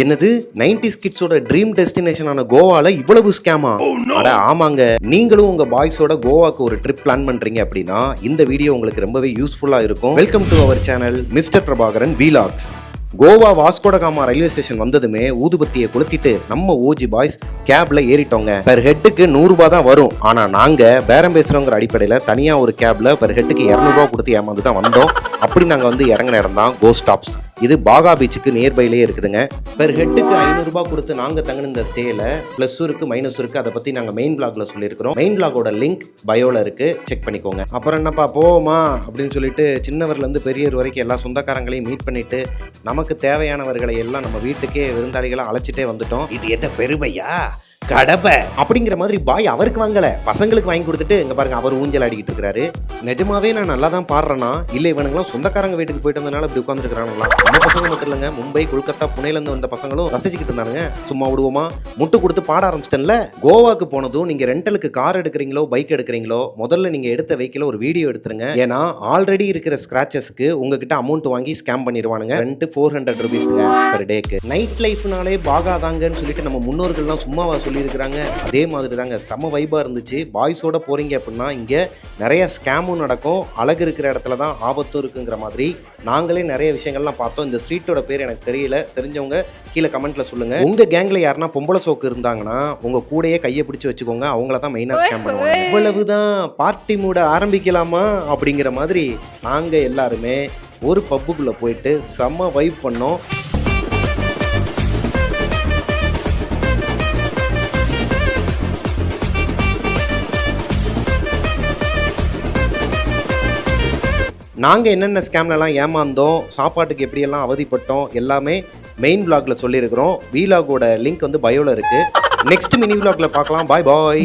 என்னது 90s கிட்ஸோட dream டெஸ்டினேஷனான கோவால இவ்வளவு ஸ்கேமா? அட ஆமாங்க, நீங்களும் உங்க பாய்ஸோட கோவாக்கு ஒரு ட்ரிப் பிளான் பண்றீங்க அப்படின்னா இந்த வீடியோ உங்களுக்கு ரொம்பவே யூஸ்ஃபுல்லா இருக்கும். Welcome to our channel mister Prabhakaran vlogs. Goa Vasco da Gama railway station வந்ததுமே ஊதுபத்தியை கொளுத்திட்டு நம்ம ஓஜி பாய்ஸ் கேப்ல ஏறிட்டோங்க. பெர் ஹெட்டுக்கு 100 ரூபாய் தான் வரும். ஆனா நாங்க பேரம் பேசுறோங்கிற அடிப்படையில தனியா ஒரு கேப்ல பெர் ஹெட்டுக்கு 200 ரூபாய் கொடுத்து ஏமாந்து தான் வந்தோம். அப்படி நாங்க வந்து இறங்கின இடம் தான் கோ ஸ்டாப்ஸ். இது பாகா பீச்சுக்கு நியர்பைலேயே இருக்குதுங்க. பெர் ஹெட்டுக்கு 500 ரூபாய் கொடுத்து நாங்க தங்கின இந்த ஸ்டேல பிளஸ் இருக்கு மைனஸ் இருக்கு. அதை பத்தி நாங்க மெயின் பிளாக்ல சொல்லியிருக்கிறோம். மெயின் பிளாகோட லிங்க் பயோல இருக்கு, செக் பண்ணிக்கோங்க. அப்புறம் என்னப்பா போவோமா அப்படின்னு சொல்லிட்டு சின்னவர்ல இருந்து பெரியவர் வரைக்கும் எல்லா சொந்தக்காரங்களையும் மீட் பண்ணிட்டு நமக்கு தேவையானவர்களை எல்லாம் நம்ம வீட்டுக்கே விருந்தாளிகளை அழைச்சிட்டே வந்துட்டோம். இது என்ன பெருமையா கடமை அப்படிங்கிற மாதிரி பாய் அவருக்கு வாங்கல, பசங்களுக்கு வாங்கி கொடுத்துட்டு இங்க பாருங்க அவர் ஊஞ்சல் ஆடிக்கிட்டு இருக்காரு. நிஜமாவே நான் நல்லா தான் பாடுறேன்னா இல்ல இவனுங்களாம் சொந்தக்காரங்க வீட்டுக்கு போயிட்டு வந்தனால இப்படி உட்காந்துருக்காங்களா? நம்ம பசங்க மட்டும் இல்லைங்க, மும்பை கொல்கத்தா புனேல இருந்து வந்த பசங்களும் ரசிச்சுக்கிட்டு இருந்தானுங்க. சும்மா விடுவோமா, முட்டு கொடுத்து பாட ஆரம்பிச்சிட்டேன்ல. கோவாக்கு போனதும் நீங்க ரெண்டலுக்கு கார் எடுக்கிறீங்களோ பைக் எடுக்கிறீங்களோ முதல்ல நீங்க எடுத்த வெஹிக்கிள ஒரு வீடியோ எடுத்துருங்க. ஏன்னா ஆல்ரெடி இருக்கிற ஸ்கிராச்சஸ்க்கு உங்ககிட்ட அமௌண்ட் வாங்கி ஸ்கேம் பண்ணிடுவானுங்க. ரெண்ட் 400 ரூபீஸ்ங்க பெர் டேக்கு. நைட் லைஃப்னாலே பாகாதாங்கன்னு சொல்லிட்டு நம்ம முன்னோர்கள்லாம் சும்மாவா சொல்லியிருக்கிறாங்க. அதே மாதிரி தாங்க செம வைபா இருந்துச்சு. பாய்ஸோட போறீங்க அப்படின்னா இங்க நிறைய ஸ்கேமும் நடக்கும், அழகு இருக்கிற இடத்துல தான் ஆபத்தும் இருக்குங்கிற மாதிரி நாங்களே நிறைய விஷயங்கள்லாம் பார்த்தோம். இந்த ஸ்ட்ரீட்டோட பேர் எனக்கு தெரியல, தெரிஞ்சவங்க கீழே கமெண்ட்ல சொல்லுங்க. உங்க கேங்ல யாருன்னா பொம்பளை சோக்கு இருந்தாங்கன்னா உங்க கூடயே கையை பிடிச்சு வச்சுக்கோங்க, அவங்கள தான் மெயினா ஸ்கேம் பண்ணுவாங்க. இவ்வளவுதான், பார்ட்டி மூட ஆரம்பிக்கலாமா அப்படிங்கிற மாதிரி நாங்க எல்லாருமே ஒரு பப்புக்குள்ள போயிட்டு செம்ம வைப் பண்ணோம். நாங்கள் என்னென்ன ஸ்கேம்லலாம் ஏமாந்தோம், சாப்பாட்டுக்கு எப்படியெல்லாம் அவதிப்பட்டோம் எல்லாமே மெயின் விளாக்ல சொல்லியிருக்கிறோம். வீலாகோட லிங்க் வந்து பயோல இருக்கு. நெக்ஸ்ட் மினி விளாக்ல பார்க்கலாம். பாய் பாய்.